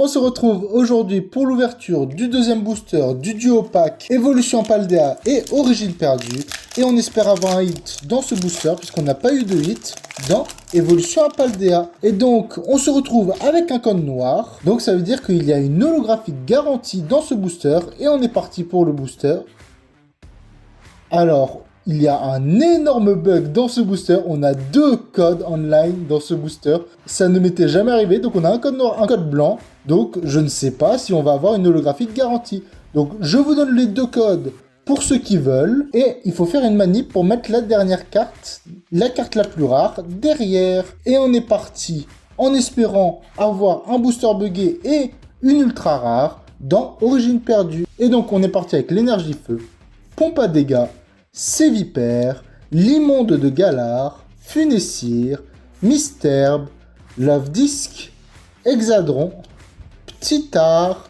On se retrouve aujourd'hui pour l'ouverture du deuxième booster du duo pack Évolution Paldea et Origine Perdue. Et on espère avoir un hit dans ce booster puisqu'on n'a pas eu de hit dans Évolution Paldea. Et donc on se retrouve avec un code noir. Donc ça veut dire qu'il y a une holographique garantie dans ce booster. Et on est parti pour le booster. Alors, il y a un énorme bug dans ce booster. On a 2 codes online dans ce booster. Ça ne m'était jamais arrivé. Donc on a un code noir, un code blanc. Donc je ne sais pas si on va avoir une holographique garantie. Donc je vous donne les 2 codes pour ceux qui veulent. Et il faut faire une manip pour mettre la dernière carte, la carte la plus rare, derrière. Et on est parti en espérant avoir un booster buggé et une ultra rare dans Origine Perdue. Et donc on est parti avec l'énergie feu, pompe à dégâts, Sévipère, l'immonde de Galar, Funessir, Misterbe, Love Disc, Hexadron, Ptitar,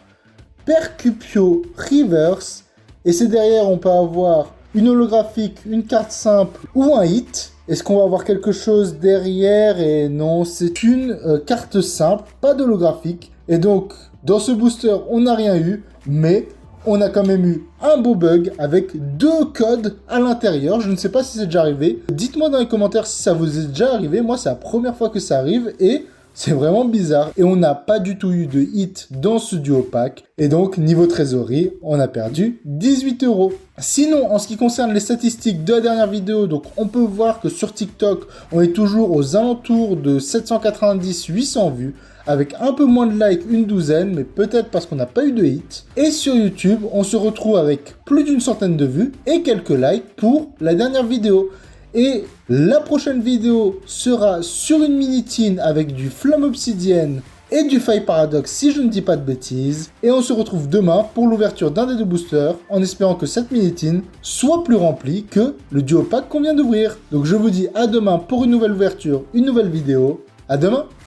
Percupio Reverse, et c'est derrière on peut avoir une holographique, une carte simple ou un hit. Est-ce qu'on va avoir quelque chose derrière? Et non, c'est une carte simple, pas d'holographique. Et donc, dans ce booster, on n'a rien eu, mais on a quand même eu un beau bug avec 2 codes à l'intérieur. Je ne sais pas si c'est déjà arrivé. Dites-moi dans les commentaires si ça vous est déjà arrivé. Moi, c'est la première fois que ça arrive et c'est vraiment bizarre. Et on n'a pas du tout eu de hit dans ce duo pack. Et donc, niveau trésorerie, on a perdu 18 €. Sinon, en ce qui concerne les statistiques de la dernière vidéo, donc on peut voir que sur TikTok, on est toujours aux alentours de 790-800 vues, avec un peu moins de likes, une douzaine, mais peut-être parce qu'on n'a pas eu de hit. Et sur YouTube, on se retrouve avec plus d'une centaine de vues et quelques likes pour la dernière vidéo. Et la prochaine vidéo sera sur une mini-tine avec du Flamme Obsidienne et du Faille Paradoxe si je ne dis pas de bêtises. Et on se retrouve demain pour l'ouverture d'un des 2 boosters en espérant que cette mini-tine soit plus remplie que le duo pack qu'on vient d'ouvrir. Donc je vous dis à demain pour une nouvelle ouverture, une nouvelle vidéo. À demain!